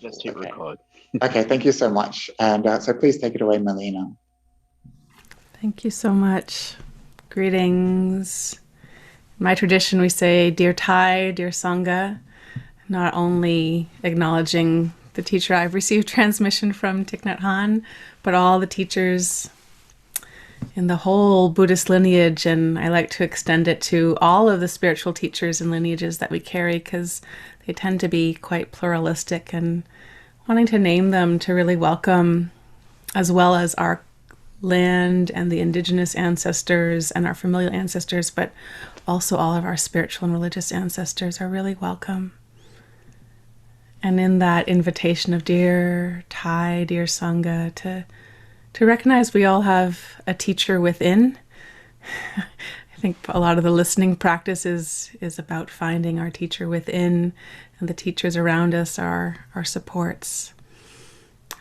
Just hit Okay. record. Okay, thank you so much. And so please take it away, Melina. Thank you so much. Greetings. In my tradition, we say, Dear Thai, Dear Sangha, not only acknowledging the teacher I've received transmission from Thich Nhat Hanh, but all the teachers in the whole Buddhist lineage. And I like to extend it to all of the spiritual teachers and lineages that we carry, because they tend to be quite pluralistic, and wanting to name them to really welcome, as well as our land and the indigenous ancestors and our familial ancestors, but also all of our spiritual and religious ancestors are really welcome. And in that invitation of Dear Thai, Dear Sangha, to recognize we all have a teacher within. I think a lot of the listening practice is about finding our teacher within, and the teachers around us are our supports.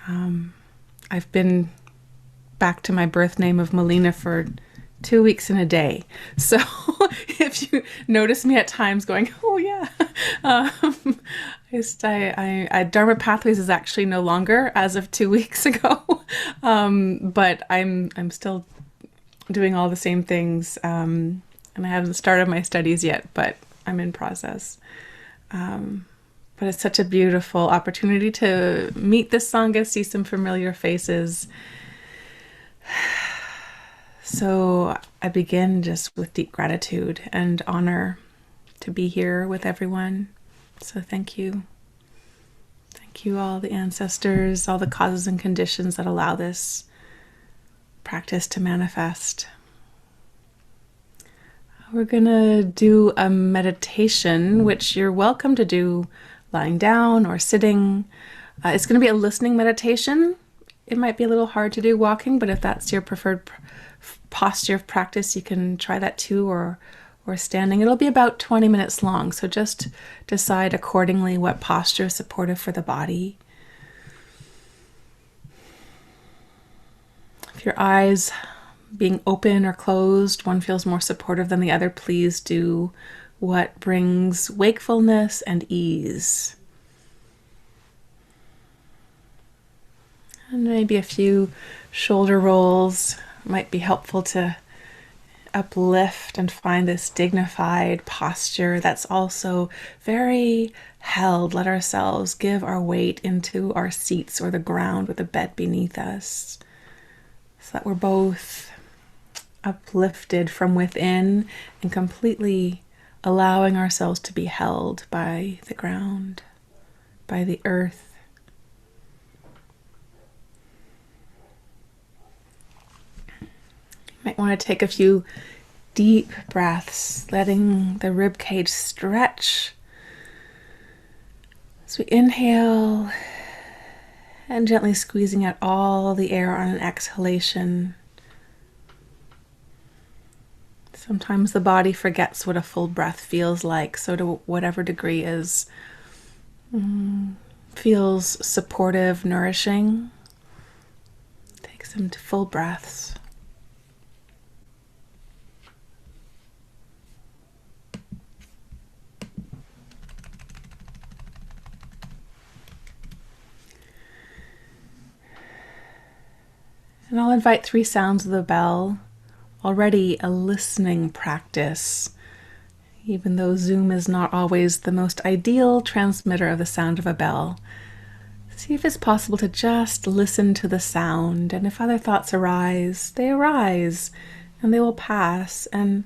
I've been back to my birth name of Melina for 2 weeks and a day. So if you notice me at times going, oh yeah, Dharma Pathways is actually no longer as of 2 weeks ago, but I'm still doing all the same things, and I haven't started my studies yet, but I'm in process. But it's such a beautiful opportunity to meet this Sangha, see some familiar faces. So I begin just with deep gratitude and honor to be here with everyone. So thank you. Thank you, all the ancestors, all the causes and conditions that allow this practice to manifest. We're going to do a meditation, which you're welcome to do lying down or sitting. It's going to be a listening meditation. It might be a little hard to do walking, but if that's your preferred posture of practice, you can try that too, or standing. It'll be about 20 minutes long, so just decide accordingly what posture is supportive for the body. If your eyes being open or closed, one feels more supportive than the other, please do what brings wakefulness and ease. And maybe a few shoulder rolls might be helpful to uplift and find this dignified posture that's also very held. Let ourselves give our weight into our seats or the ground with the bed beneath us, so that we're both uplifted from within and completely allowing ourselves to be held by the ground, by the earth. You might want to take a few deep breaths, letting the rib cage stretch as we inhale, and gently squeezing out all the air on an exhalation. Sometimes the body forgets what a full breath feels like, so to whatever degree feels supportive, nourishing, take some full breaths. And I'll invite 3 sounds of the bell. Already a listening practice, even though Zoom is not always the most ideal transmitter of the sound of a bell. See if it's possible to just listen to the sound, and if other thoughts arise, they arise, and they will pass, and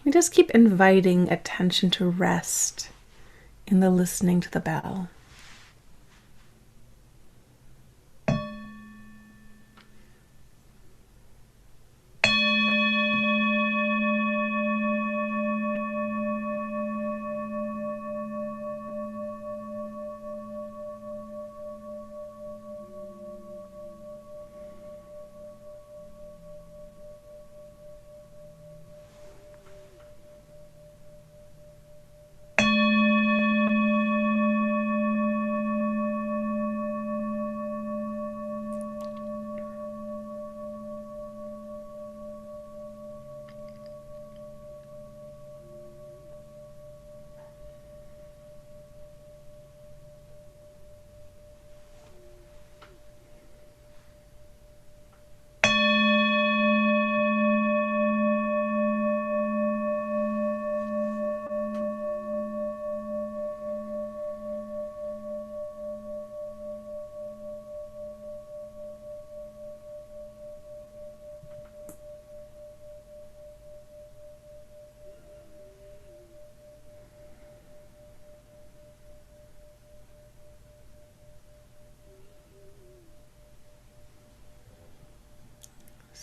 we just keep inviting attention to rest in the listening to the bell.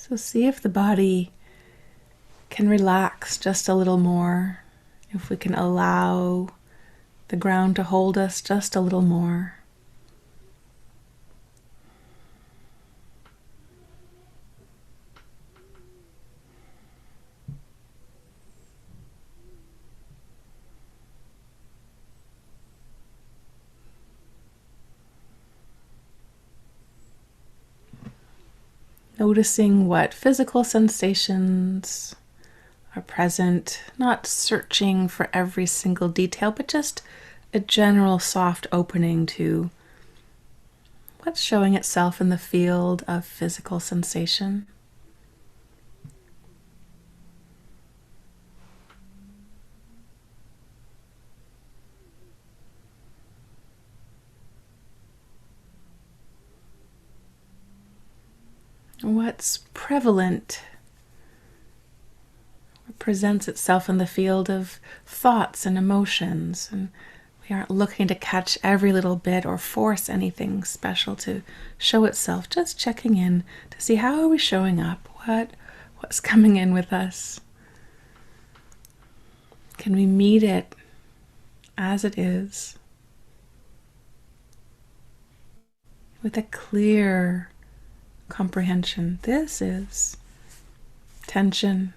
So see if the body can relax just a little more, if we can allow the ground to hold us just a little more. Noticing what physical sensations are present, not searching for every single detail, but just a general soft opening to what's showing itself in the field of physical sensation. What's prevalent presents itself in the field of thoughts and emotions, and we aren't looking to catch every little bit or force anything special to show itself, just checking in to see how are we showing up, what's coming in with us. Can we meet it as it is with a clear comprehension? This is tension,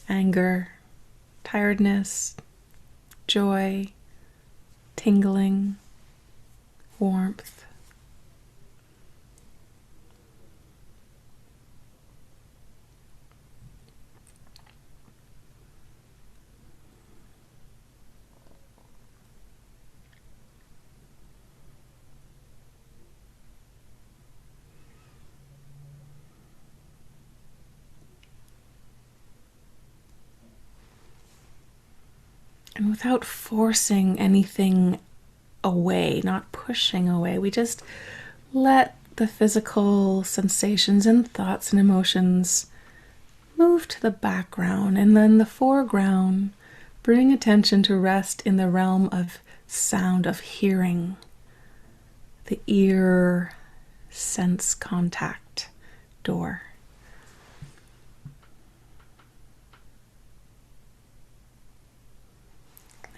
anger, tiredness, joy, tingling, warmth. And without forcing anything away, not pushing away, we just let the physical sensations and thoughts and emotions move to the background, and then the foreground, bring attention to rest in the realm of sound, of hearing, the ear sense contact door.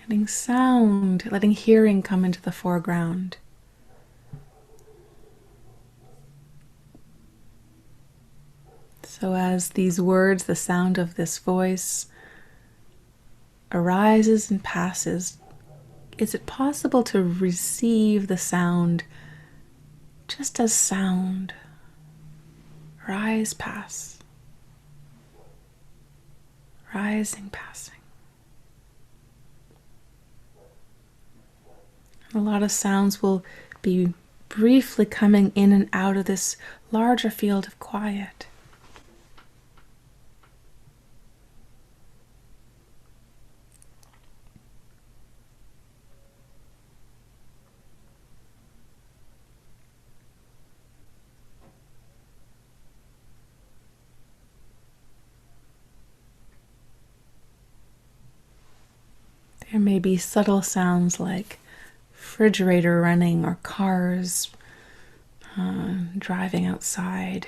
Letting sound, letting hearing come into the foreground. So as these words, the sound of this voice arises and passes, is it possible to receive the sound just as sound? Rise, pass. Rising, passing. A lot of sounds will be briefly coming in and out of this larger field of quiet. There may be subtle sounds like refrigerator running or cars driving outside.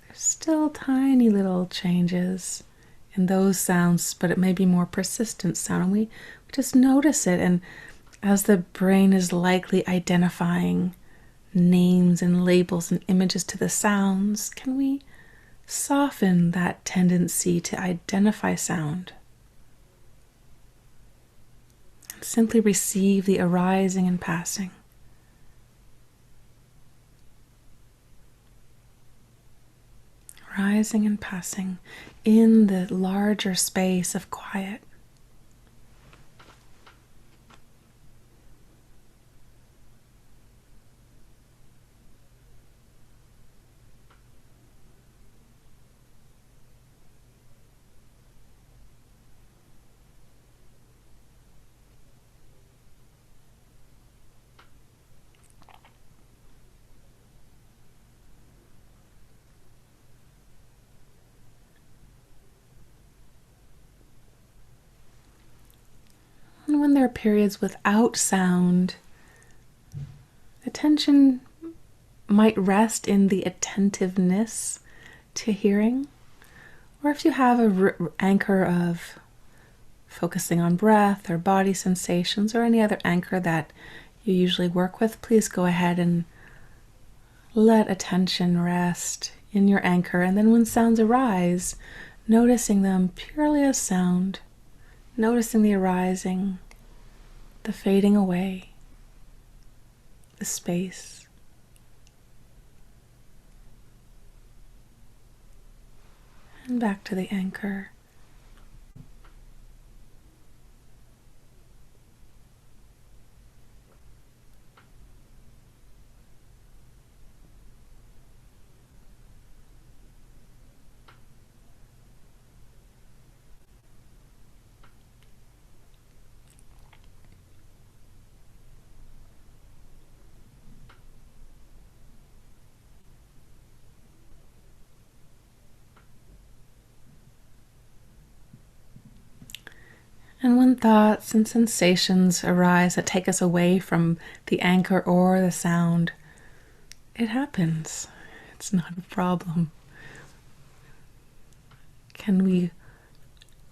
There's still tiny little changes in those sounds, but it may be more persistent sound. And we just notice it, and as the brain is likely identifying names and labels and images to the sounds, can we soften that tendency to identify sound? Simply receive the arising and passing. Rising and passing in the larger space of quiet. And when there are periods without sound, attention might rest in the attentiveness to hearing, or if you have a anchor of focusing on breath or body sensations or any other anchor that you usually work with, please go ahead and let attention rest in your anchor. And then when sounds arise, noticing them purely as sound, noticing the arising, the fading away, the space. And back to the anchor. And when thoughts and sensations arise that take us away from the anchor or the sound, it happens. It's not a problem. Can we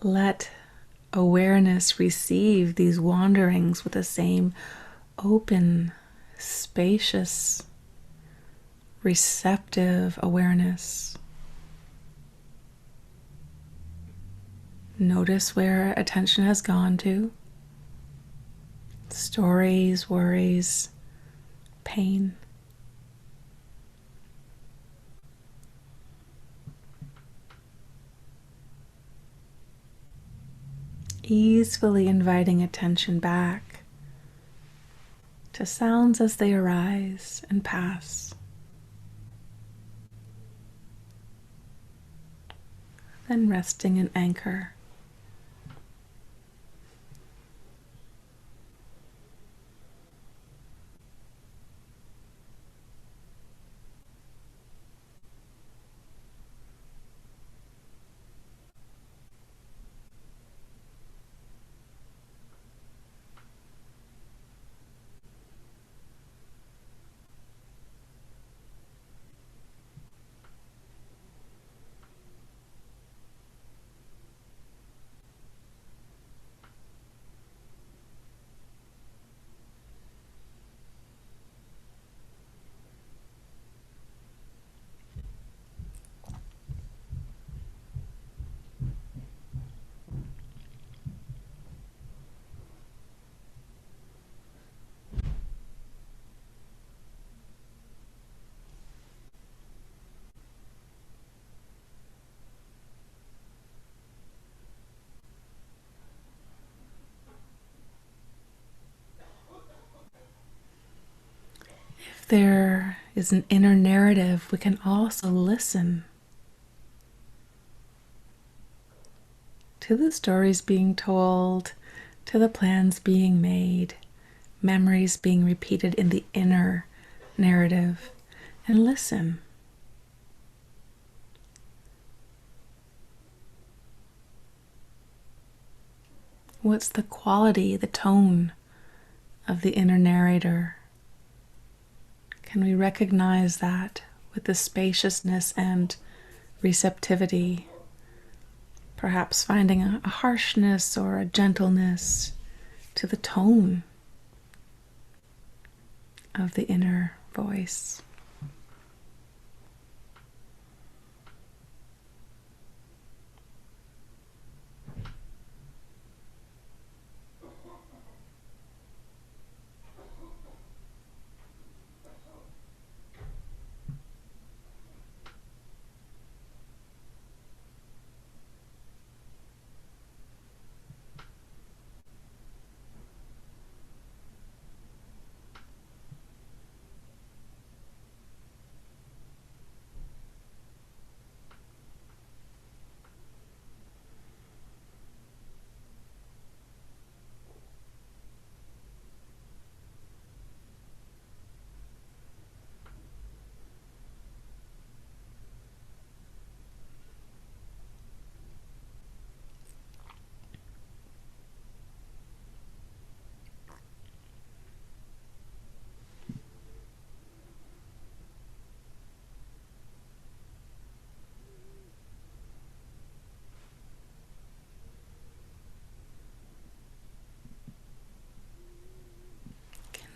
let awareness receive these wanderings with the same open, spacious, receptive awareness? Notice where attention has gone to. Stories, worries, pain. Easily inviting attention back to sounds as they arise and pass. Then resting in anchor. If there is an inner narrative, we can also listen to the stories being told, to the plans being made, memories being repeated in the inner narrative, and listen. What's the quality, the tone of the inner narrator? Can we recognize that with the spaciousness and receptivity? Perhaps finding a harshness or a gentleness to the tone of the inner voice.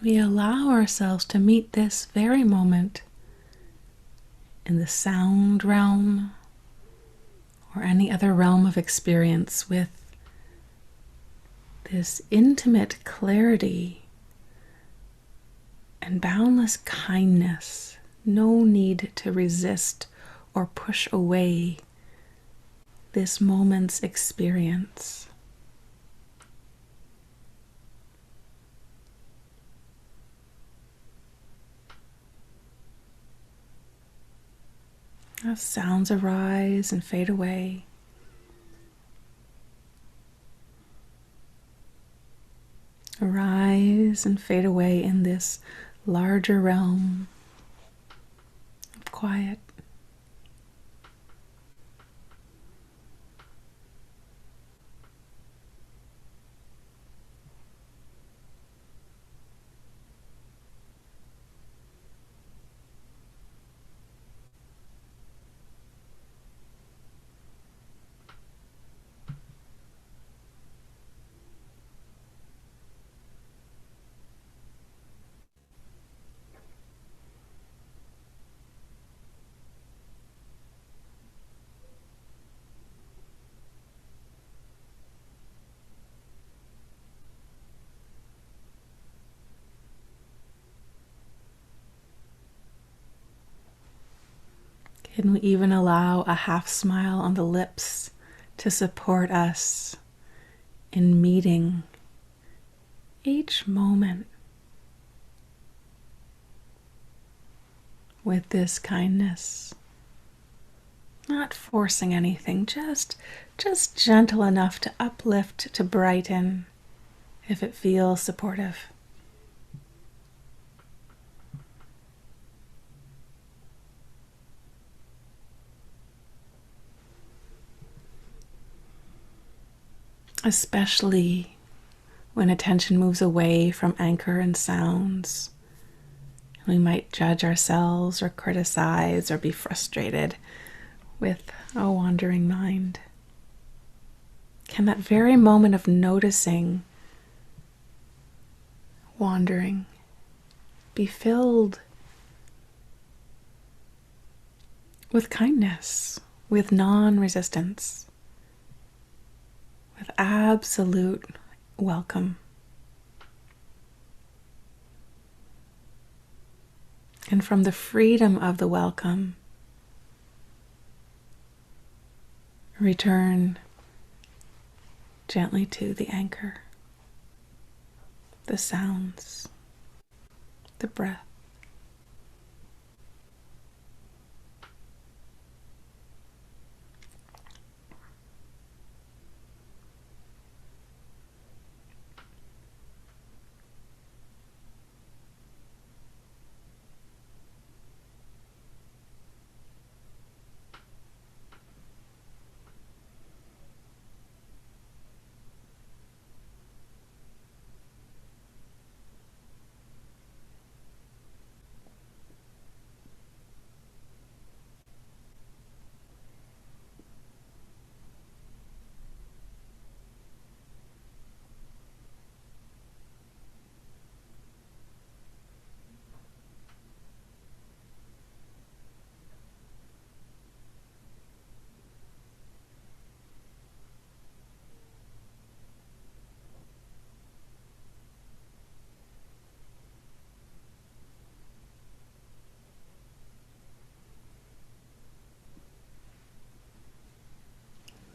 We allow ourselves to meet this very moment in the sound realm or any other realm of experience with this intimate clarity and boundless kindness. No need to resist or push away this moment's experience. As sounds arise and fade away, arise and fade away in this larger realm of quiet. Can we even allow a half smile on the lips to support us in meeting each moment with this kindness? Not forcing anything, just gentle enough to uplift, to brighten, if it feels supportive. Especially when attention moves away from anchor and sounds. We might judge ourselves or criticize or be frustrated with a wandering mind. Can that very moment of noticing wandering be filled with kindness, with non-resistance, with absolute welcome? And from the freedom of the welcome, return gently to the anchor, the sounds, the breath.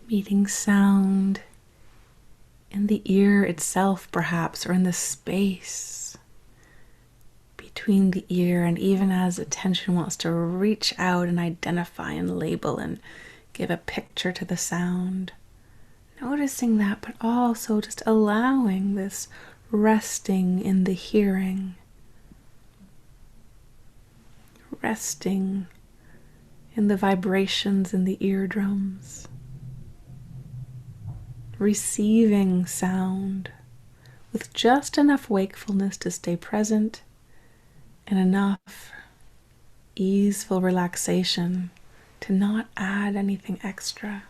Meeting sound in the ear itself, perhaps, or in the space between the ear, and even as attention wants to reach out and identify and label and give a picture to the sound, noticing that, but also just allowing this resting in the hearing, resting in the vibrations in the eardrums, receiving sound with just enough wakefulness to stay present and enough easeful relaxation to not add anything extra.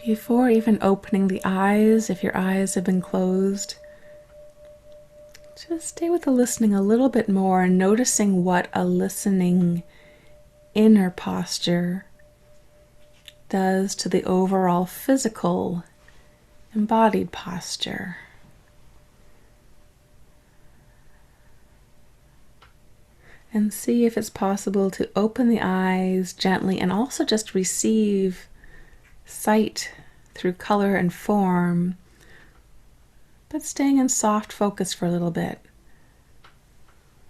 Before even opening the eyes, if your eyes have been closed, just stay with the listening a little bit more and noticing what a listening inner posture does to the overall physical embodied posture. And see if it's possible to open the eyes gently and also just receive sight through color and form, but staying in soft focus for a little bit,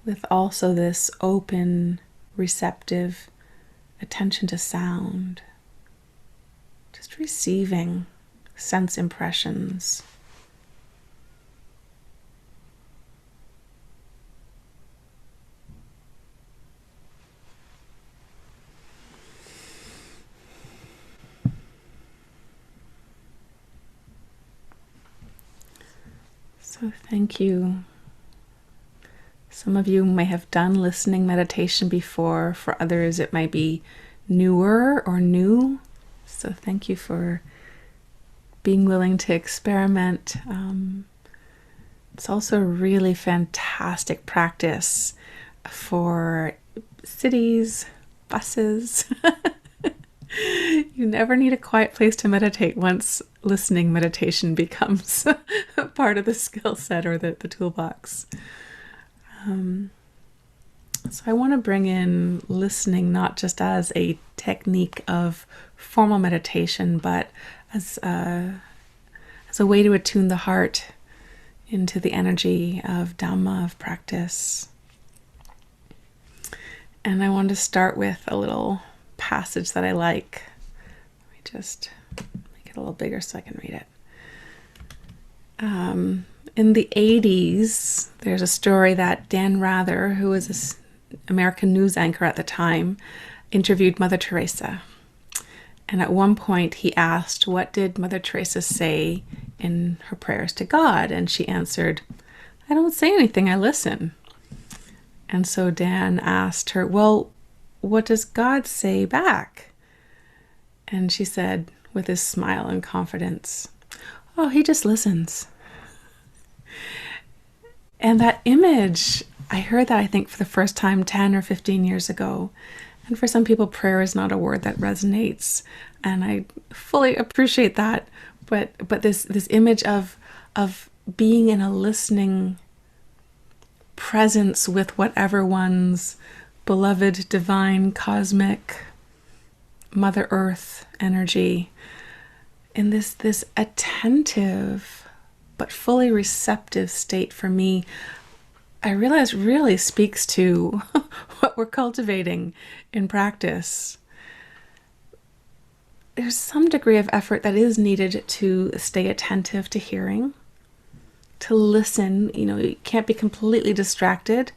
with also this open, receptive attention to sound. Just receiving sense impressions. So thank you. Some of you may have done listening meditation before. For others, it might be newer or new. So thank you for being willing to experiment. It's also a really fantastic practice for cities, buses. You never need a quiet place to meditate once listening meditation becomes part of the skill set or the toolbox. So I want to bring in listening not just as a technique of formal meditation, but as a way to attune the heart into the energy of Dhamma, of practice. And I want to start with a little passage that I like. Let me just make it a little bigger so I can read it. In the 80s, there's a story that Dan Rather, who was an American news anchor at the time, interviewed Mother Teresa. And at one point he asked, what did Mother Teresa say in her prayers to God? And she answered, I don't say anything, I listen. And so Dan asked her, well, what does God say back? And she said, with his smile and confidence, oh, he just listens. And that image, I heard that I think for the first time 10 or 15 years ago. And for some people, prayer is not a word that resonates. And I fully appreciate that. But this image of being in a listening presence with whatever one's beloved, divine, cosmic, Mother Earth energy, in this attentive but fully receptive state, for me, I realize really speaks to what we're cultivating in practice. There's some degree of effort that is needed to stay attentive to hearing, to listen. You can't be completely distracted.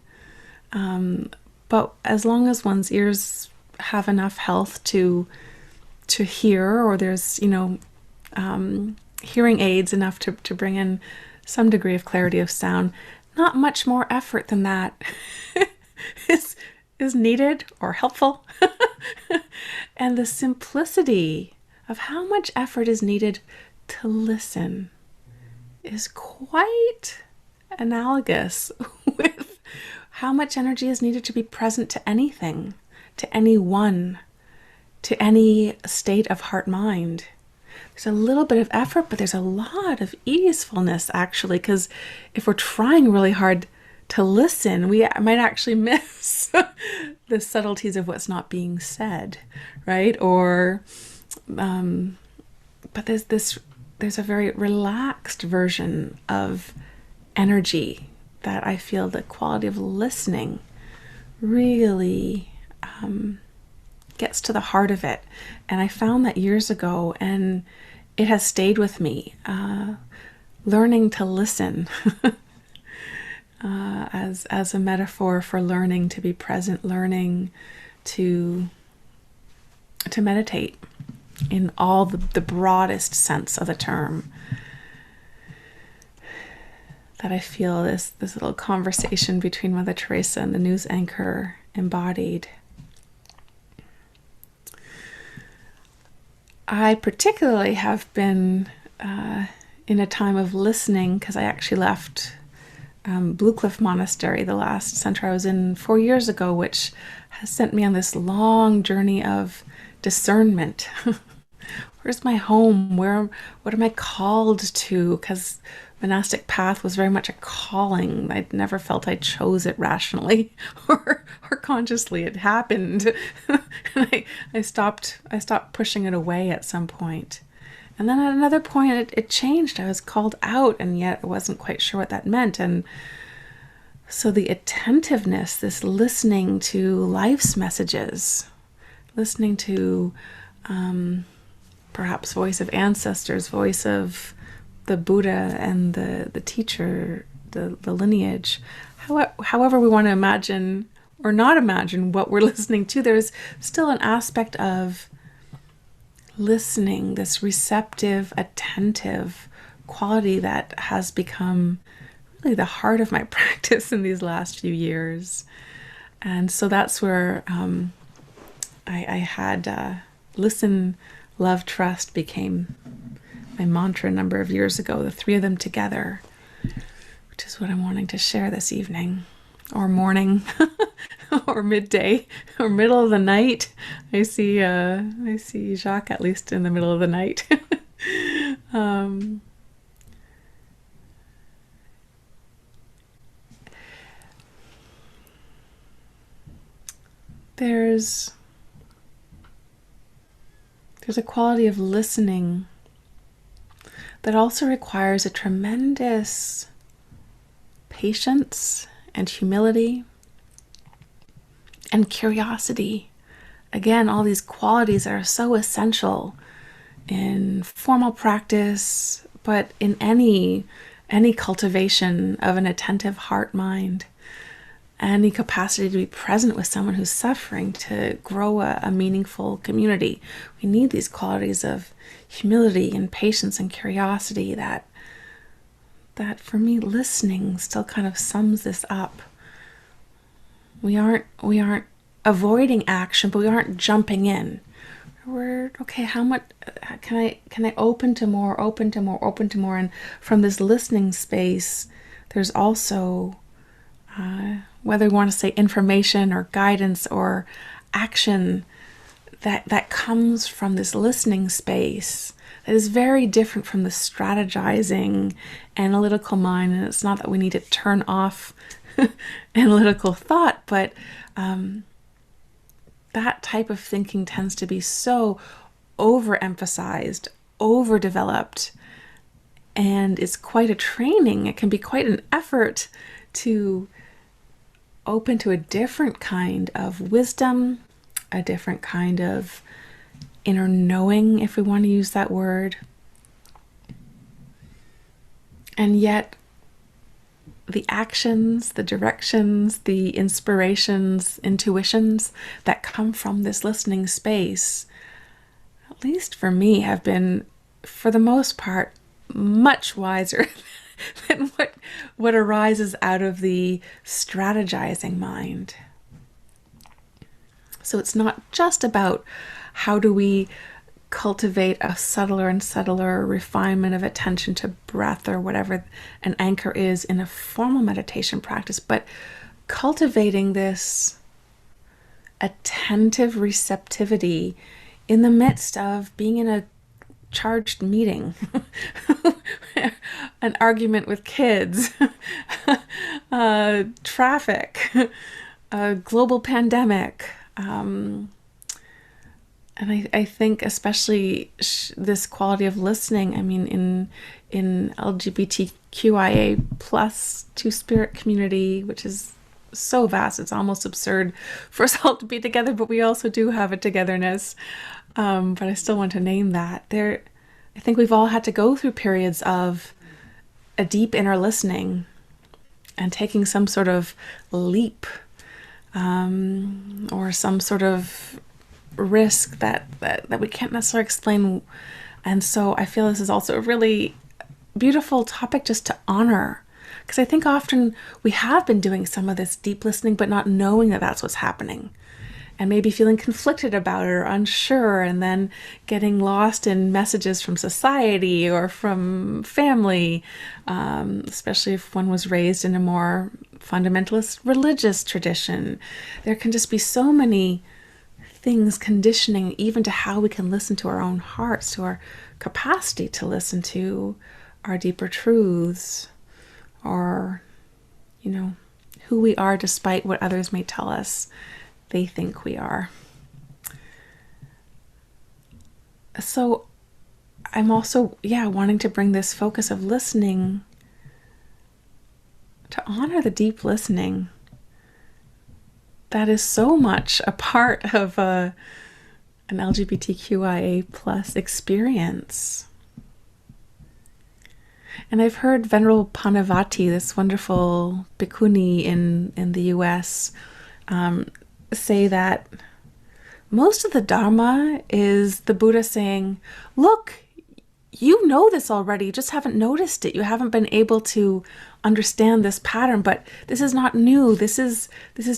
But as long as one's ears have enough health to hear, or there's, hearing aids enough to bring in some degree of clarity of sound, not much more effort than that is needed or helpful. And the simplicity of how much effort is needed to listen is quite analogous with how much energy is needed to be present to anything, to anyone, to any state of heart-mind. There's a little bit of effort, but there's a lot of easefulness, actually, because if we're trying really hard to listen, we might actually miss the subtleties of what's not being said, right? Or, but there's a very relaxed version of energy that I feel the quality of listening really gets to the heart of it. And I found that years ago, and it has stayed with me, learning to listen as a metaphor for learning to be present, learning to meditate in all the broadest sense of the term. That I feel this little conversation between Mother Teresa and the news anchor embodied. I particularly have been in a time of listening because I actually left Blue Cliff Monastery, the last center I was in 4 years ago, which has sent me on this long journey of discernment. Where's my home? What am I called to? Because monastic path was very much a calling. I'd never felt I chose it rationally or consciously. It happened. I stopped pushing it away at some point. And then at another point it changed. I was called out, and yet I wasn't quite sure what that meant. And so the attentiveness, this listening to life's messages, listening to perhaps voice of ancestors, voice of the Buddha and the teacher, the lineage, however we want to imagine or not imagine what we're listening to, there's still an aspect of listening, this receptive, attentive quality that has become really the heart of my practice in these last few years. And so that's where I had listen, love, trust became my mantra a number of years ago, the three of them together, which is what I'm wanting to share this evening or morning or midday or middle of the night. I see Jacques at least in the middle of the night. There's a quality of listening that also requires a tremendous patience and humility and curiosity. Again, all these qualities that are so essential in formal practice, but in any cultivation of an attentive heart mind, any capacity to be present with someone who's suffering, to grow a meaningful community. We need these qualities of humility and patience and curiosity that for me, listening still kind of sums this up. We aren't avoiding action, but we aren't jumping in. We're okay, how much can I open to more, and from this listening space there's also whether we want to say information or guidance or action that comes from this listening space that is very different from the strategizing analytical mind. And it's not that we need to turn off analytical thought, but that type of thinking tends to be so overemphasized, overdeveloped, and it's quite a training. It can be quite an effort to open to a different kind of wisdom, a different kind of inner knowing, if we want to use that word. And yet the actions, the directions, the inspirations, intuitions that come from this listening space, at least for me, have been, for the most part, much wiser than what arises out of the strategizing mind. So it's not just about how do we cultivate a subtler and subtler refinement of attention to breath or whatever an anchor is in a formal meditation practice, but cultivating this attentive receptivity in the midst of being in a charged meeting, an argument with kids, traffic, a global pandemic. And I think especially this quality of listening, I mean, in LGBTQIA plus two-spirit community, which is so vast, it's almost absurd for us all to be together, but we also do have a togetherness. But I still want to name that. I think we've all had to go through periods of a deep inner listening and taking some sort of leap or some sort of risk that we can't necessarily explain. And so I feel this is also a really beautiful topic just to honor, because I think often we have been doing some of this deep listening but not knowing that that's what's happening. and maybe feeling conflicted about it or unsure, and then getting lost in messages from society or from family, especially if one was raised in a more fundamentalist religious tradition. There can just be so many things conditioning even to how we can listen to our own hearts, to our capacity to listen to our deeper truths, or, who we are despite what others may tell us they think we are. So I'm also, wanting to bring this focus of listening to honor the deep listening that is so much a part of an LGBTQIA plus experience. And I've heard Venerable Panavati, this wonderful bhikkhuni in the US, say that most of the Dharma is the Buddha saying, look, you know this already, you just haven't noticed it. You haven't been able to understand this pattern, but this is not new. This is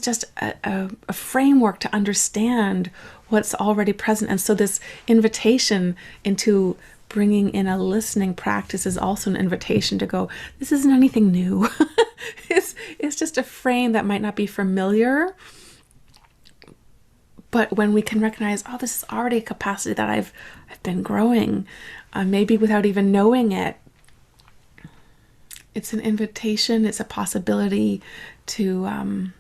just a framework to understand what's already present. And so this invitation into bringing in a listening practice is also an invitation to go, this isn't anything new. It's just a frame that might not be familiar. But when we can recognize, oh, this is already a capacity that I've been growing, maybe without even knowing it, it's an invitation, it's a possibility to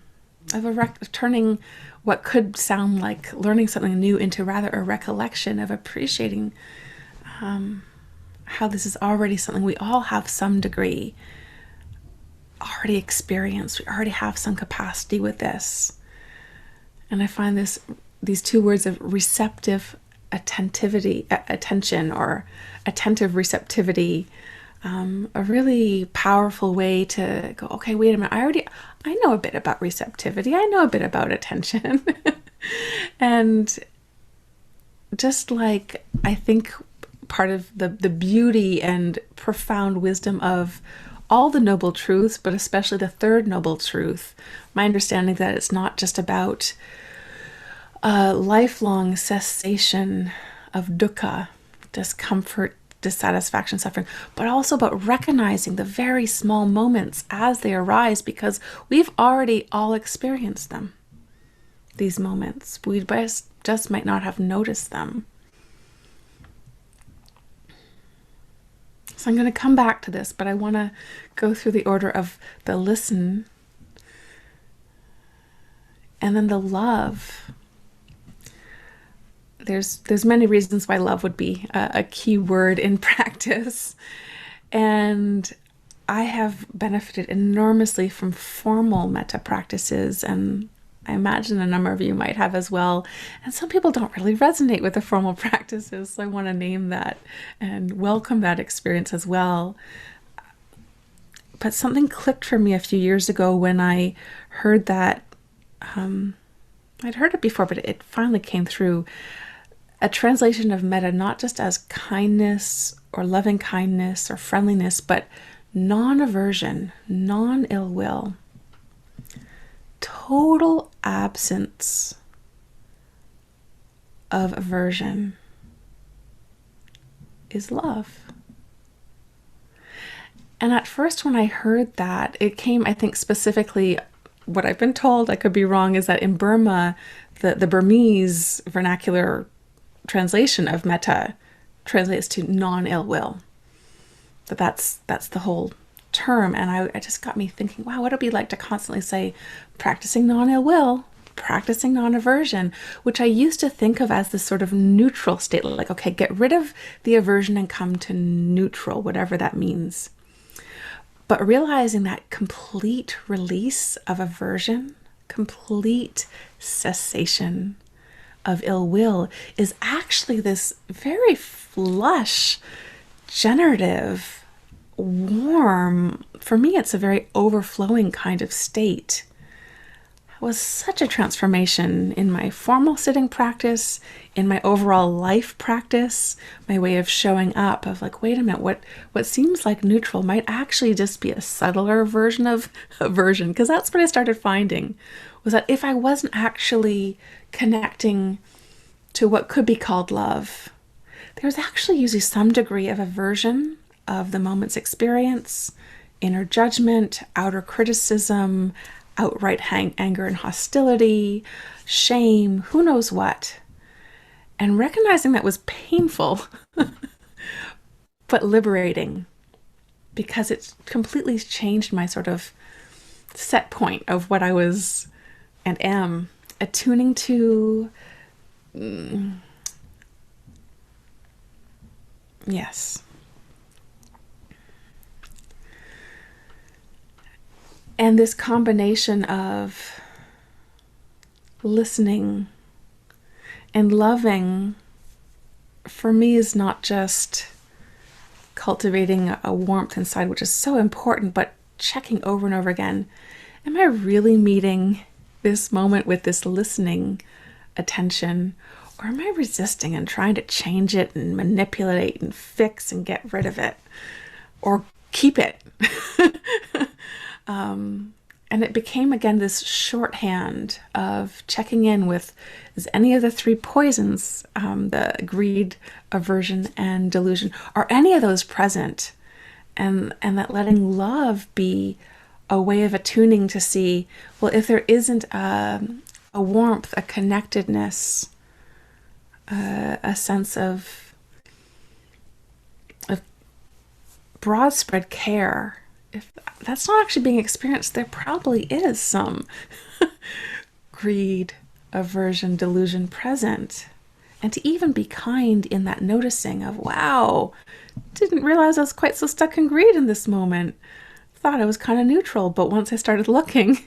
turning what could sound like learning something new into rather a recollection of appreciating how this is already something we all have some degree already experienced. We already have some capacity with this. And I find these two words of receptive attention or attentive receptivity a really powerful way to go, okay, wait a minute, I know a bit about receptivity. I know a bit about attention. And just like I think part of the beauty and profound wisdom of all the noble truths, but especially the third noble truth, my understanding that it's not just about lifelong cessation of dukkha, discomfort, dissatisfaction, suffering, but also about recognizing the very small moments as they arise, because we've already all experienced them, these moments. We just might not have noticed them. So I'm going to come back to this, but I want to go through the order of the listen and then the love. There's many reasons why love would be a key word in practice. And I have benefited enormously from formal metta practices, and I imagine a number of you might have as well. And some people don't really resonate with the formal practices, so I want to name that and welcome that experience as well. But something clicked for me a few years ago when I heard that, I'd heard it before, but it finally came through. A translation of metta, not just as kindness or loving kindness or friendliness, but non-aversion, non-ill will. Total absence of aversion is love. And at first when I heard that, it came, I think specifically, what I've been told, I could be wrong, is that in Burma, the Burmese vernacular translation of metta translates to non-ill will. That's the whole term. And it just got me thinking, wow, what would it be like to constantly say practicing non-ill will, practicing non-aversion, which I used to think of as this sort of neutral state, like, okay, get rid of the aversion and come to neutral, whatever that means. But realizing that complete release of aversion, complete cessation of ill will is actually this very flush, generative, warm, for me it's a very overflowing kind of state. was such a transformation in my formal sitting practice, in my overall life practice, my way of showing up, of like, wait a minute, what seems like neutral might actually just be a subtler version of aversion. Because that's what I started finding, was that if I wasn't actually connecting to what could be called love, there was actually usually some degree of aversion of the moment's experience, inner judgment, outer criticism, outright anger and hostility, shame, who knows what. And recognizing that was painful, but liberating, because it completely changed my sort of set point of what I was and am attuning to. Yes. And this combination of listening and loving, for me, is not just cultivating a warmth inside, which is so important, but checking over and over again, am I really meeting this moment with this listening attention, or am I resisting and trying to change it and manipulate and fix and get rid of it, or keep it? And it became, again, this shorthand of checking in with, is any of the three poisons, the greed, aversion, and delusion, are any of those present? And that letting love be a way of attuning to see, well, if there isn't a warmth, a connectedness, a sense of broad spread care, if that's not actually being experienced, there probably is some greed, aversion, delusion present. And to even be kind in that noticing of, wow, didn't realize I was quite so stuck in greed in this moment. Thought I was kind of neutral, but once I started looking,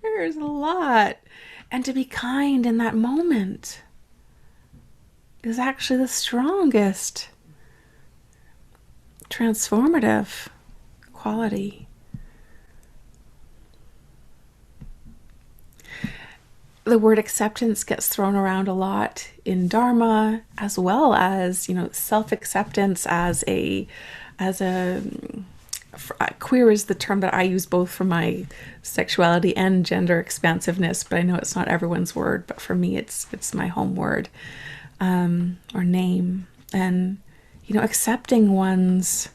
there's a lot. And to be kind in that moment is actually the strongest transformative quality. The word acceptance gets thrown around a lot in Dharma, as well as, self-acceptance as a queer is the term that I use both for my sexuality and gender expansiveness, but I know it's not everyone's word, but for me it's my home word, or name. And accepting one's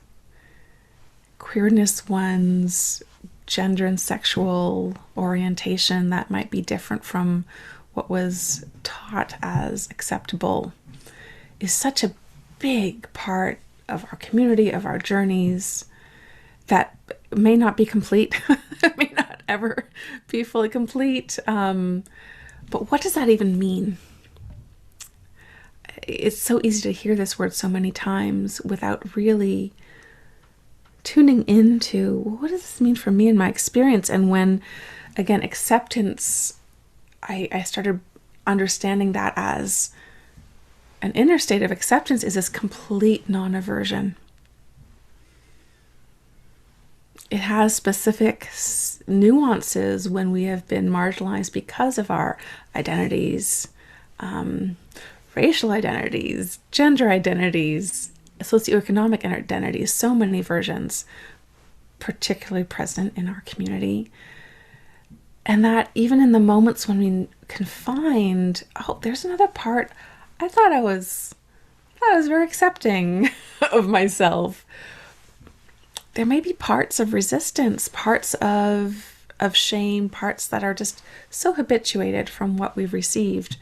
queerness, one's gender and sexual orientation that might be different from what was taught as acceptable, is such a big part of our community, of our journeys, that may not be complete, may not ever be fully complete. But what does that even mean? It's so easy to hear this word so many times without really tuning into, well, what does this mean for me and my experience? And when, again, acceptance, I started understanding that as an inner state of acceptance is this complete non-aversion. It has specific nuances when we have been marginalized because of our identities, racial identities, gender identities, socioeconomic identities, so many versions, particularly present in our community. And that even in the moments when we can find, oh, there's another part, I thought I was very accepting of myself. There may be parts of resistance, parts of shame, parts that are just so habituated from what we've received,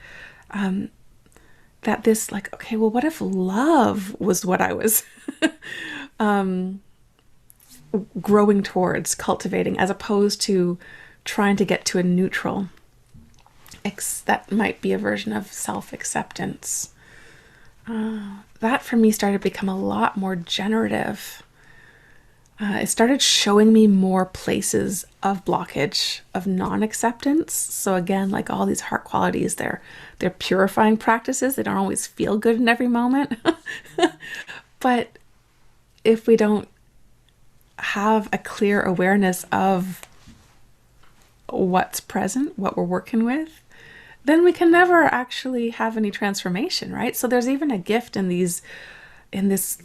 that this, like, okay, well, what if love was what I was growing towards, cultivating, as opposed to trying to get to a neutral. That might be a version of self-acceptance. That for me started to become a lot more generative. It started showing me more places of blockage, of non-acceptance. So again, like all these heart qualities, they're purifying practices. They don't always feel good in every moment. But if we don't have a clear awareness of what's present, what we're working with, then we can never actually have any transformation, right? So there's even a gift in this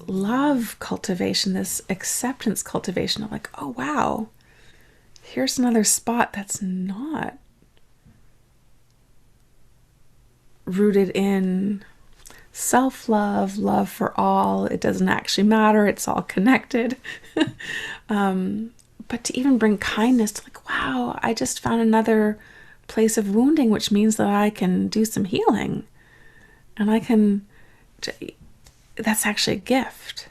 love cultivation, this acceptance cultivation of like, oh wow, here's another spot that's not rooted in self-love, love for all. It doesn't actually matter. It's all connected. But to even bring kindness to like, wow, I just found another place of wounding, which means that I can do some healing. And that's actually a gift.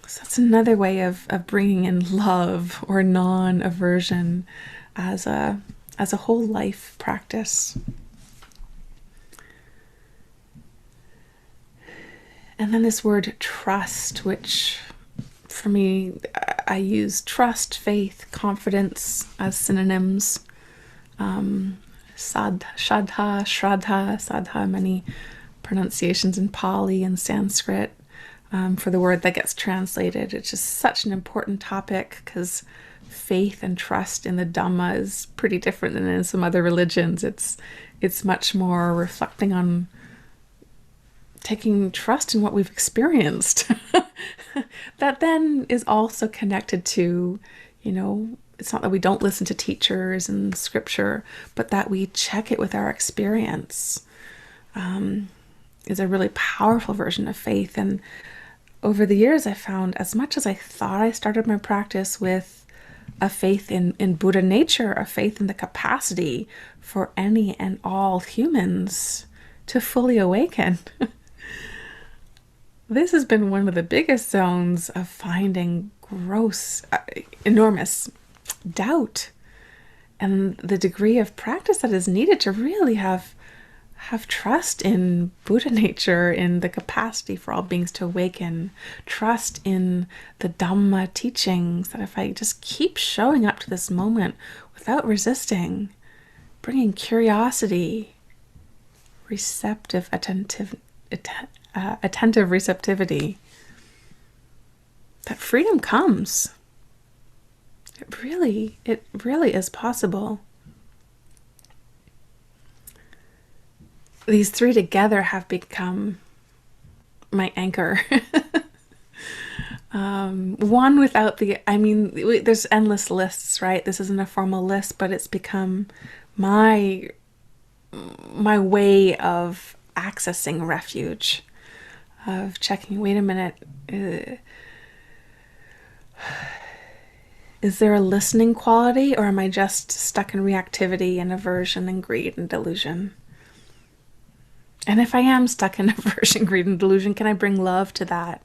So that's another way of bringing in love or non-aversion as a whole life practice. And then this word trust, which for me, I use trust, faith, confidence as synonyms. Shraddha, many pronunciations in Pali and Sanskrit for the word that gets translated. It's just such an important topic because faith and trust in the Dhamma is pretty different than in some other religions. It's much more reflecting on taking trust in what we've experienced. That then is also connected to, it's not that we don't listen to teachers and scripture, but that we check it with our experience. Is a really powerful version of faith. And over the years, I found as much as I thought I started my practice with a faith in Buddha nature, a faith in the capacity for any and all humans to fully awaken. This has been one of the biggest zones of finding enormous doubt and the degree of practice that is needed to really have trust in Buddha nature, in the capacity for all beings to awaken, trust in the Dhamma teachings, that if I just keep showing up to this moment without resisting, bringing curiosity, attentive receptivity, that freedom comes. It really is possible. These three together have become my anchor. One without there's endless lists, right? This isn't a formal list, but it's become my way of accessing refuge, of checking, wait a minute, is there a listening quality, or am I just stuck in reactivity and aversion and greed and delusion? And if I am stuck in aversion, greed, and delusion, can I bring love to that?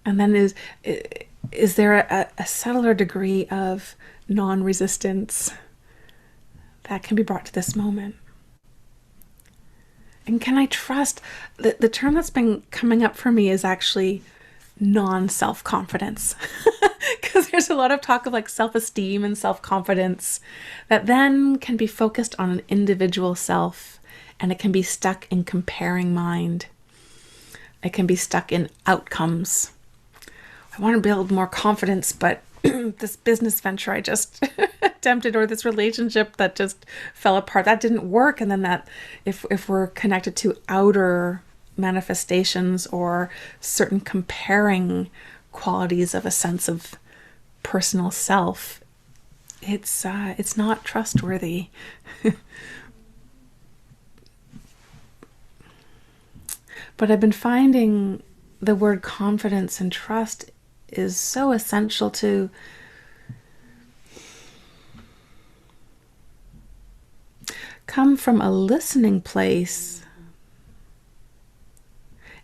And then is there a subtler degree of non-resistance that can be brought to this moment? And can I trust? The term that's been coming up for me is actually non-self-confidence. Because there's a lot of talk of like self-esteem and self-confidence that then can be focused on an individual self, and it can be stuck in comparing mind. It can be stuck in outcomes. I want to build more confidence, but this business venture I just attempted, or this relationship that just fell apart, that didn't work. And then that if we're connected to outer manifestations or certain comparing qualities of a sense of personal self, it's not trustworthy. But I've been finding the word confidence and trust is so essential to come from a listening place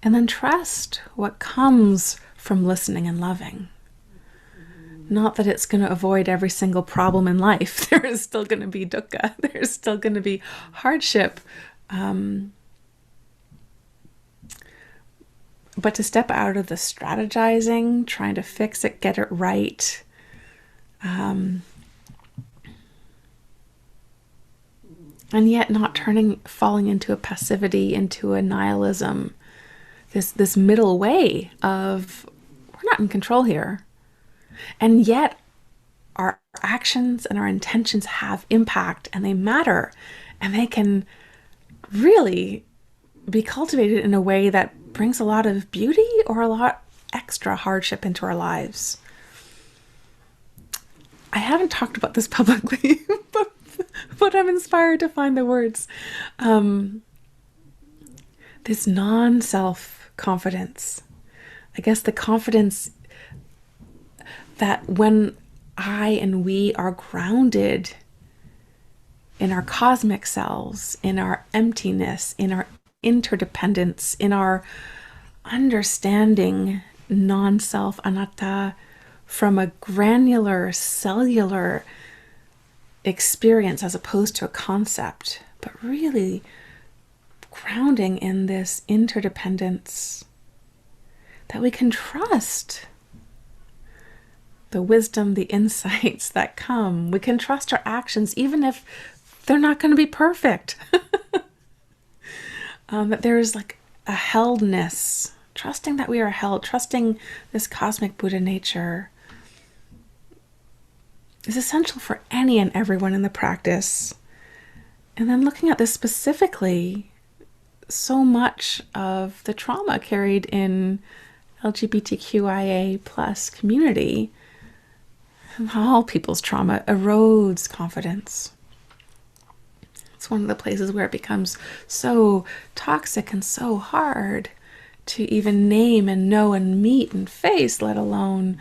and then trust what comes from listening and loving. Not that it's going to avoid every single problem in life. There is still going to be dukkha. There's still going to be hardship. But to step out of the strategizing, trying to fix it, get it right, and yet not falling into a passivity, into a nihilism, this middle way of, we're not in control here. And yet our actions and our intentions have impact, and they matter, and they can really be cultivated in a way that brings a lot of beauty or a lot extra hardship into our lives. I haven't talked about this publicly, but I'm inspired to find the words. This non-self confidence. I guess the confidence that when I and we are grounded in our cosmic selves, in our emptiness, in our interdependence, in our understanding non-self anatta from a granular cellular experience as opposed to a concept, but really grounding in this interdependence, that we can trust the wisdom, the insights that come. We can trust our actions, even if they're not going to be perfect. That there's like a heldness, trusting that we are held, trusting this cosmic Buddha nature is essential for any and everyone in the practice. And then looking at this specifically, so much of the trauma carried in LGBTQIA plus community, all people's trauma, erodes confidence. It's one of the places where it becomes so toxic and so hard to even name and know and meet and face, let alone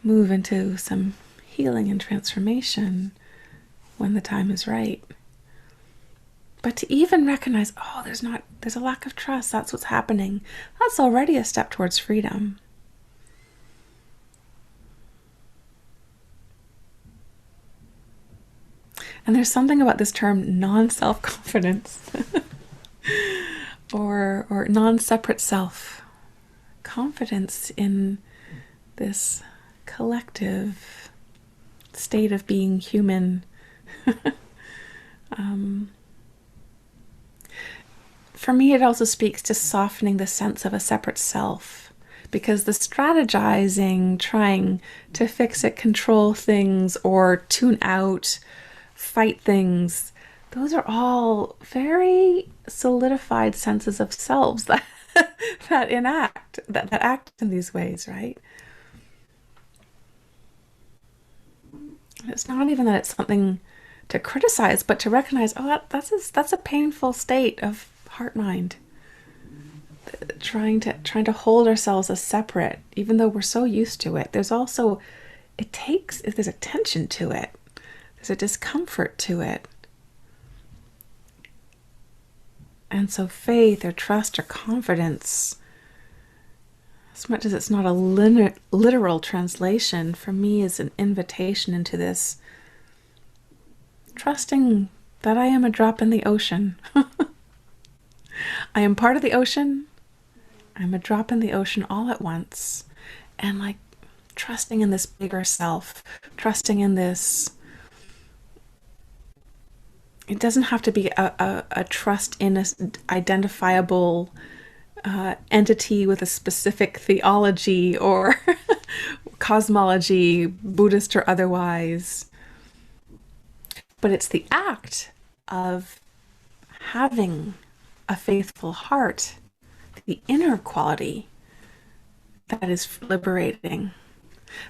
move into some healing and transformation when the time is right. But to even recognize, oh, there's a lack of trust, that's what's happening, that's already a step towards freedom. And there's something about this term non-self-confidence or non-separate self. Confidence in this collective state of being human. For me, it also speaks to softening the sense of a separate self, because the strategizing, trying to fix it, control things, or tune out, fight things, those are all very solidified senses of selves that that act in these ways, right? It's not even that it's something to criticize, but to recognize, oh, that's a painful state of heart mind. Trying to hold ourselves as separate, even though we're so used to it. There's also, there's a tension to it. There's a discomfort to it. And so faith or trust or confidence, as much as it's not a literal translation, for me is an invitation into this, trusting that I am a drop in the ocean. I am part of the ocean. I'm a drop in the ocean all at once. And like trusting in this bigger self, trusting in this. It doesn't have to be a trust in an identifiable entity with a specific theology or cosmology, Buddhist or otherwise. But it's the act of having a faithful heart, the inner quality that is liberating.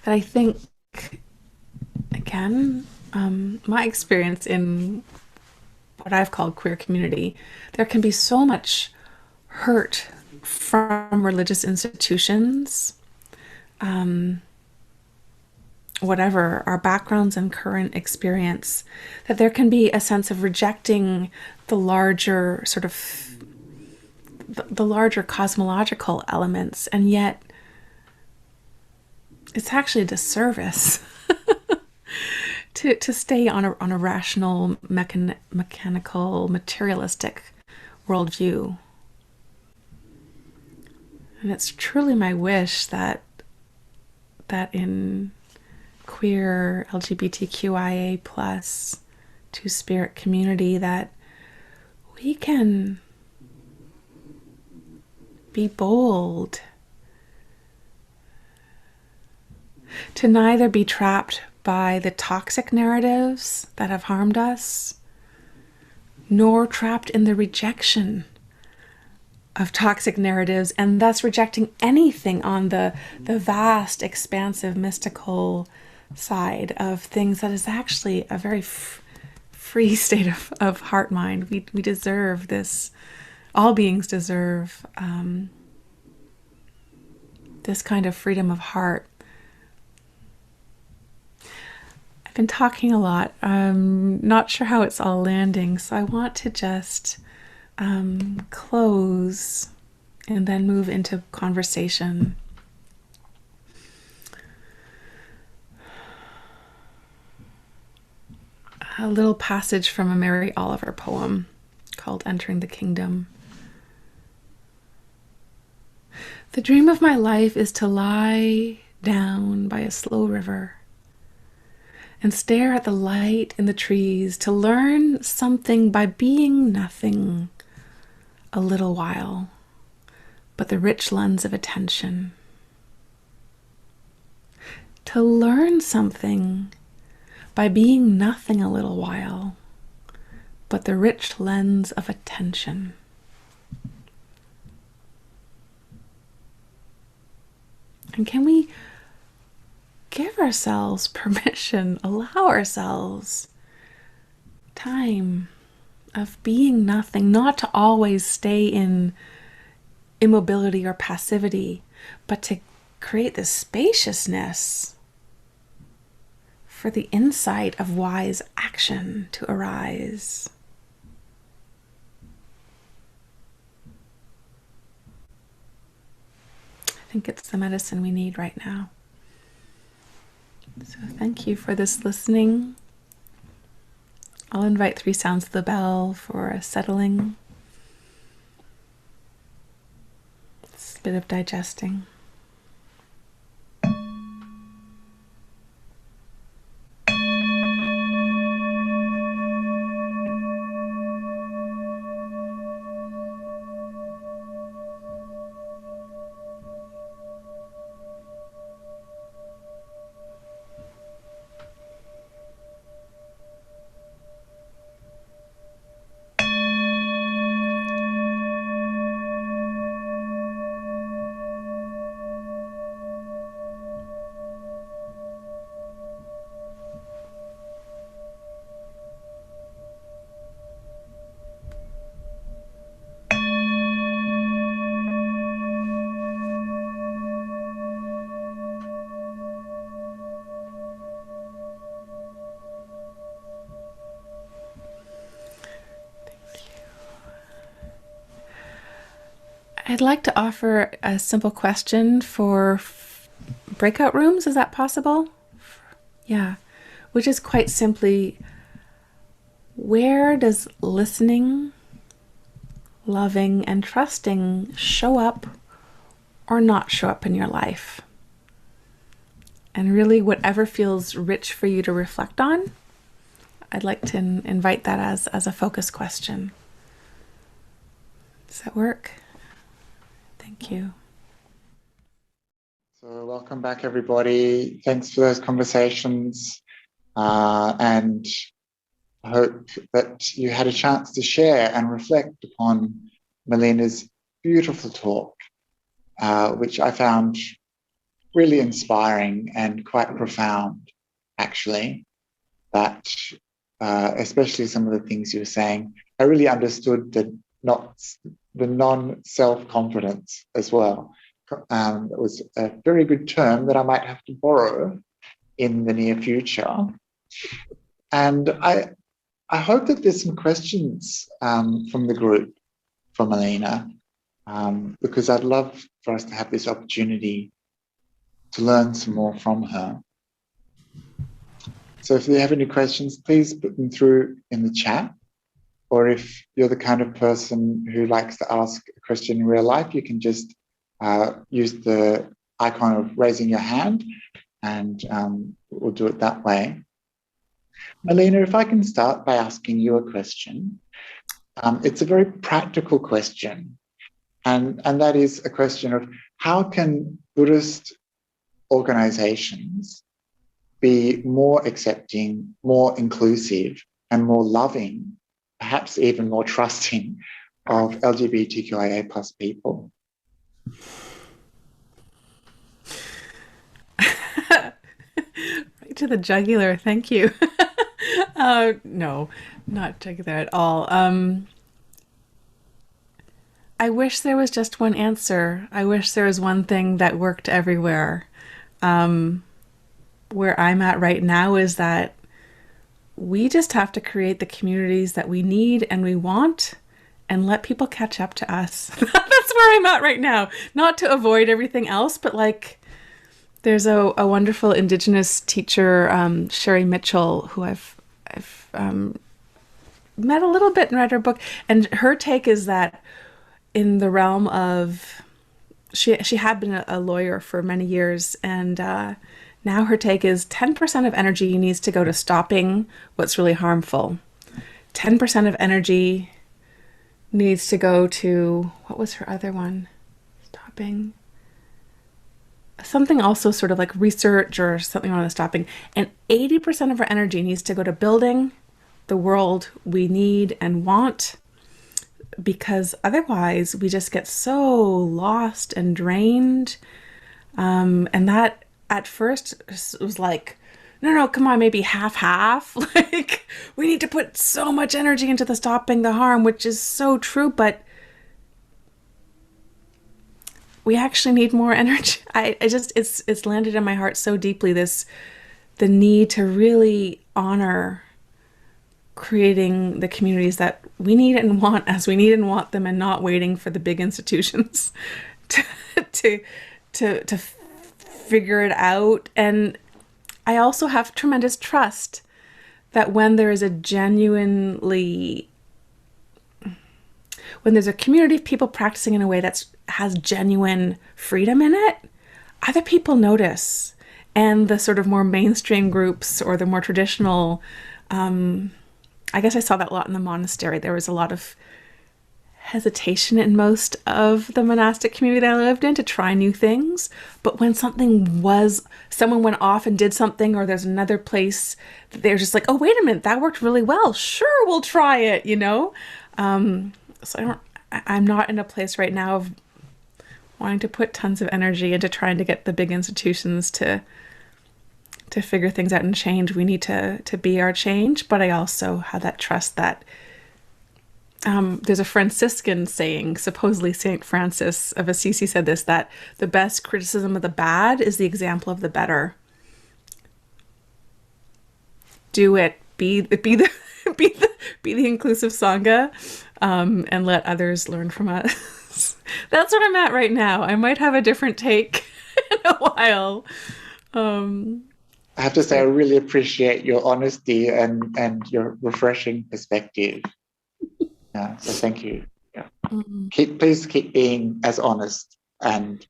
That I think, again, my experience in what I've called queer community, there can be so much hurt from religious institutions, whatever our backgrounds and current experience, that there can be a sense of rejecting the larger sort of the larger cosmological elements, and yet it's actually a disservice to stay on a rational, mechanical, materialistic worldview. And it's truly my wish that in queer LGBTQIA plus two-spirit community, that we can be bold, to neither be trapped by the toxic narratives that have harmed us, nor trapped in the rejection of toxic narratives, and thus rejecting anything on the vast, expansive, mystical side of things that is actually a very free state of heart mind. We deserve this. All beings deserve this kind of freedom of heart. I've been talking a lot. I'm not sure how it's all landing, so I want to just close and then move into conversation. A little passage from a Mary Oliver poem called Entering the Kingdom. The dream of my life is to lie down by a slow river and stare at the light in the trees, to learn something by being nothing a little while, but the rich lens of attention. To learn something by being nothing a little while, but the rich lens of attention. And can we give ourselves permission, allow ourselves time of being nothing, not to always stay in immobility or passivity, but to create this spaciousness for the insight of wise action to arise. I think it's the medicine we need right now. So thank you for this listening. I'll invite 3 sounds of the bell for a settling. It's a bit of digesting. I'd like to offer a simple question for breakout rooms. Is that possible? Yeah. Which is quite simply, where does listening, loving, and trusting show up or not show up in your life? And really, whatever feels rich for you to reflect on, I'd like to invite that as a focus question. Does that work? Thank you. So welcome back, everybody. Thanks for those conversations. And I hope that you had a chance to share and reflect upon Melina's beautiful talk, which I found really inspiring and quite profound, actually. That, especially some of the things you were saying, I really understood the non-self-confidence as well. It was a very good term that I might have to borrow in the near future. And I hope that there's some questions from the group for Melina, because I'd love for us to have this opportunity to learn some more from her. So if you have any questions, please put them through in the chat. Or if you're the kind of person who likes to ask a question in real life, you can just use the icon of raising your hand, and we'll do it that way. Melina, if I can start by asking you a question. It's a very practical question, and that is a question of how can Buddhist organizations be more accepting, more inclusive, and more loving, perhaps even more trusting of LGBTQIA plus people? Right to the jugular. Thank you. No, not jugular at all. I wish there was just one answer. I wish there was one thing that worked everywhere. Where I'm at right now is that we just have to create the communities that we need and we want and let people catch up to us. That's where I'm at right now. Not to avoid everything else, but like there's a wonderful Indigenous teacher, Sherry Mitchell, who I've met a little bit and read her book. And her take is that in the realm of, she had been a lawyer for many years, and now her take is 10% of energy needs to go to stopping what's really harmful. 10% of energy needs to go to, what was her other one? Stopping. Something also sort of like research or something on the stopping. And 80% of our energy needs to go to building the world we need and want, because otherwise we just get so lost and drained. And that at first was like, no, come on, maybe half. Like, we need to put so much energy into the stopping the harm, which is so true, but we actually need more energy. I just, it's landed in my heart so deeply, the need to really honor creating the communities that we need and want as we need and want them, and not waiting for the big institutions to figure it out. And I also have tremendous trust that when there is when there's a community of people practicing in a way that has genuine freedom in it, other people notice. And the sort of more mainstream groups or the more traditional, I guess I saw that a lot in the monastery. There was a lot of hesitation in most of the monastic community that I lived in to try new things. But when someone went off and did something, or there's another place that they're just like, oh, wait a minute, that worked really well. Sure, we'll try it, you know? So I'm not in a place right now of wanting to put tons of energy into trying to get the big institutions to figure things out and change. We need to be our change. But I also have that trust that there's a Franciscan saying, supposedly St. Francis of Assisi said this, that the best criticism of the bad is the example of the better. Do it. Be the inclusive Sangha, and let others learn from us. That's what I'm at right now. I might have a different take in a while. I have to say, I really appreciate your honesty and your refreshing perspective. Yeah, so thank you. Yeah. Please keep being as honest and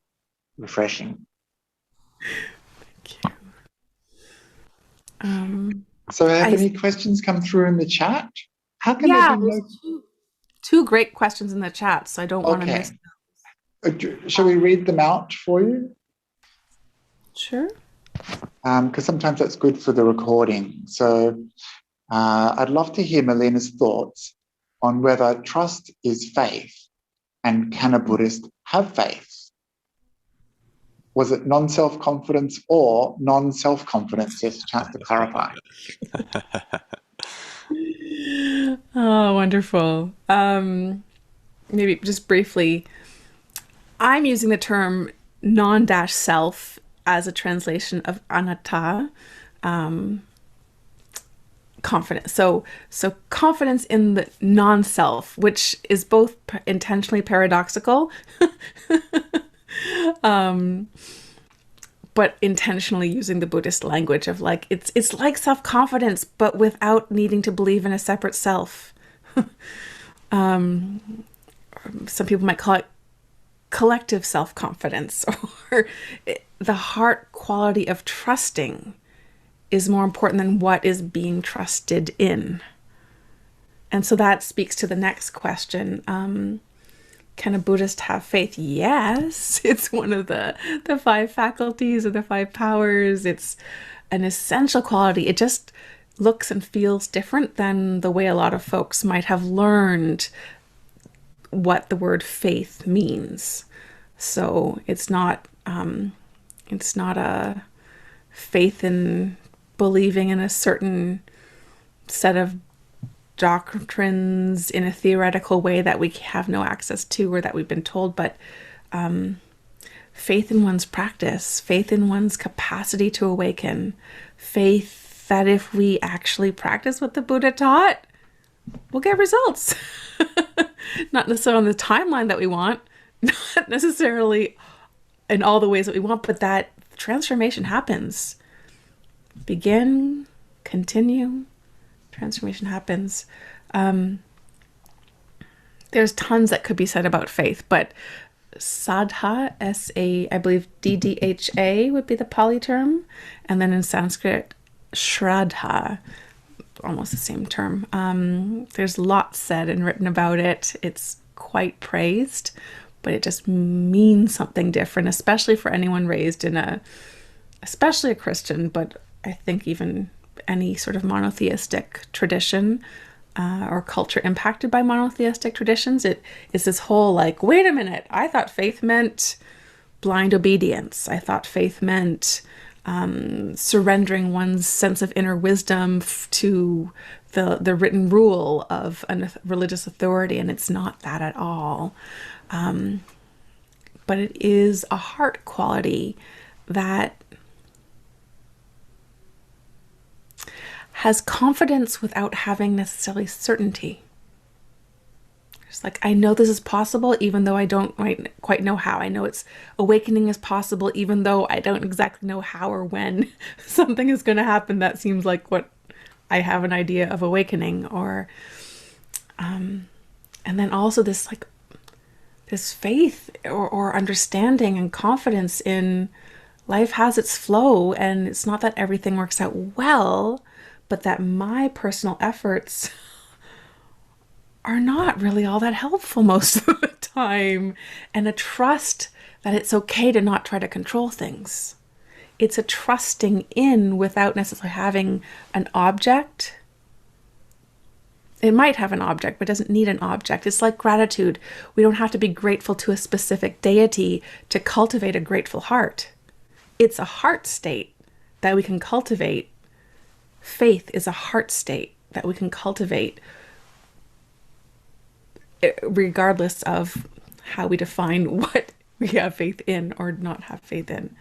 refreshing. Thank you. So have any questions come through in the chat? How can there be two great questions in the chat, so I don't want to miss those. Shall we read them out for you? Sure. Because sometimes that's good for the recording. So I'd love to hear Melina's thoughts on whether trust is faith, and can a Buddhist have faith? Was it non-self-confidence or non-self-confidence? Yes, a chance to clarify. Oh, wonderful. Maybe just briefly, I'm using the term non-self as a translation of anatta, confidence. So confidence in the non-self, which is both intentionally paradoxical, but intentionally using the Buddhist language of like, it's like self-confidence, but without needing to believe in a separate self. Some people might call it collective self-confidence, or the heart quality of trusting is more important than what is being trusted in. And so that speaks to the next question. Can a Buddhist have faith? Yes, it's one of the 5 faculties or the 5 powers. It's an essential quality. It just looks and feels different than the way a lot of folks might have learned what the word faith means. So it's not a faith in believing in a certain set of doctrines in a theoretical way that we have no access to or that we've been told, but faith in one's practice, faith in one's capacity to awaken, faith that if we actually practice what the Buddha taught, we'll get results. Not necessarily on the timeline that we want, not necessarily in all the ways that we want, but that transformation happens. Begin, continue, transformation happens. There's tons that could be said about faith, but Sadha, I believe DDHA would be the Pali term. And then in Sanskrit, Shraddha, almost the same term. There's lots said and written about it. It's quite praised, but it just means something different, especially for anyone raised in especially a Christian, but I think even any sort of monotheistic tradition or culture impacted by monotheistic traditions. It is this whole like, wait a minute, I thought faith meant blind obedience. I thought faith meant surrendering one's sense of inner wisdom to the written rule of a religious authority, and it's not that at all. But it is a heart quality that has confidence without having necessarily certainty. It's like, I know this is possible, even though I don't quite know how. I know awakening is possible, even though I don't exactly know how or when something is going to happen that seems like what I have an idea of awakening. Or, and then also this faith or understanding and confidence in life has its flow, and it's not that everything works out well, but that my personal efforts are not really all that helpful most of the time. And a trust that it's okay to not try to control things. It's a trusting in without necessarily having an object. It might have an object, but doesn't need an object. It's like gratitude. We don't have to be grateful to a specific deity to cultivate a grateful heart. It's a heart state that we can cultivate. Faith is a heart state that we can cultivate regardless of how we define what we have faith in or not have faith in.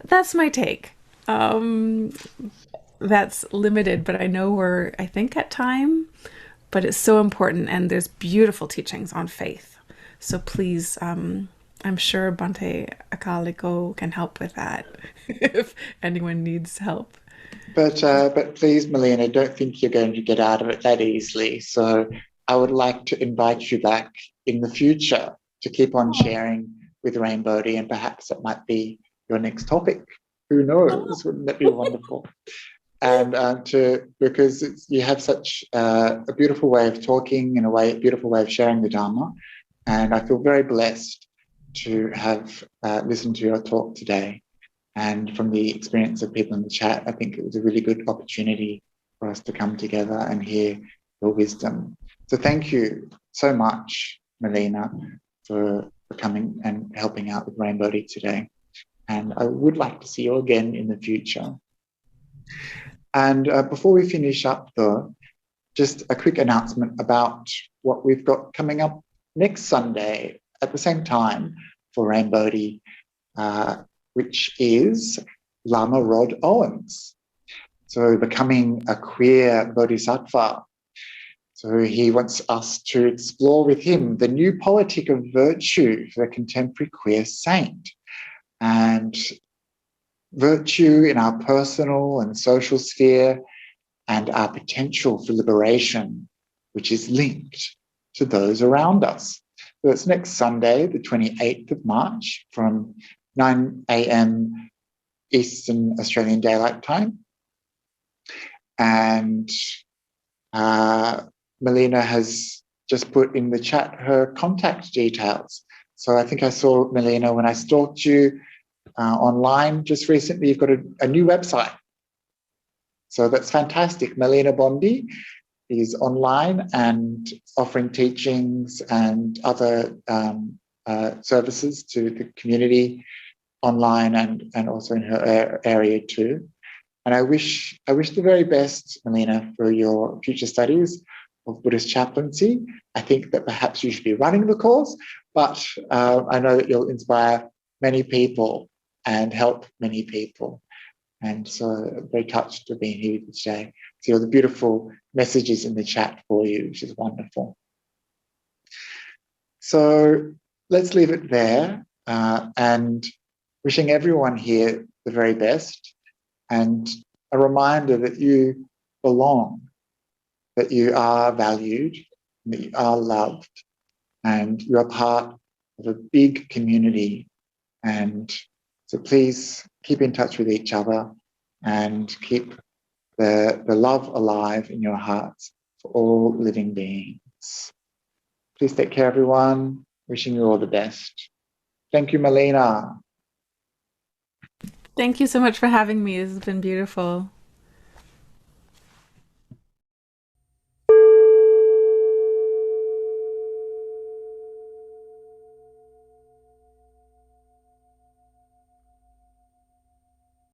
That's my take. That's limited, but I know we're, I think, at time, but it's so important, and there's beautiful teachings on faith. So please, I'm sure Bhante Akaliko can help with that if anyone needs help. But please, Melina, don't think you're going to get out of it that easily. So I would like to invite you back in the future to keep on sharing with Rainbodhi, and perhaps that might be your next topic. Who knows? Wouldn't that be wonderful? And because you have such a beautiful way of talking and a beautiful way of sharing the Dharma, and I feel very blessed to have listened to your talk today. And from the experience of people in the chat, I think it was a really good opportunity for us to come together and hear your wisdom. So thank you so much, Melina, for coming and helping out with Rainbodhi today. And I would like to see you again in the future. And before we finish up, though, just a quick announcement about what we've got coming up next Sunday at the same time for Rainbodhi, which is Lama Rod Owens. So becoming a queer bodhisattva. So he wants us to explore with him the new politic of virtue for a contemporary queer saint. And virtue in our personal and social sphere, and our potential for liberation, which is linked to those around us. So it's next Sunday, the 28th of March, from 9 a.m. Eastern Australian Daylight Time. And Melina has just put in the chat her contact details. So I think I saw, Melina, when I stalked you online just recently, you've got a new website. So that's fantastic. Melina Bondy is online and offering teachings and other services to the community online and also in her area too. And I wish the very best, Melina, for your future studies of Buddhist chaplaincy. I think that perhaps you should be running the course, but I know that you'll inspire many people and help many people. And so I'm very touched to be here with you today. See all the beautiful messages in the chat for you, which is wonderful. So let's leave it there, and wishing everyone here the very best, and a reminder that you belong, that you are valued, that you are loved, and you are part of a big community. And so please keep in touch with each other and keep the love alive in your hearts for all living beings. Please take care, everyone. Wishing you all the best. Thank you, Melina. Thank you so much for having me. This has been beautiful.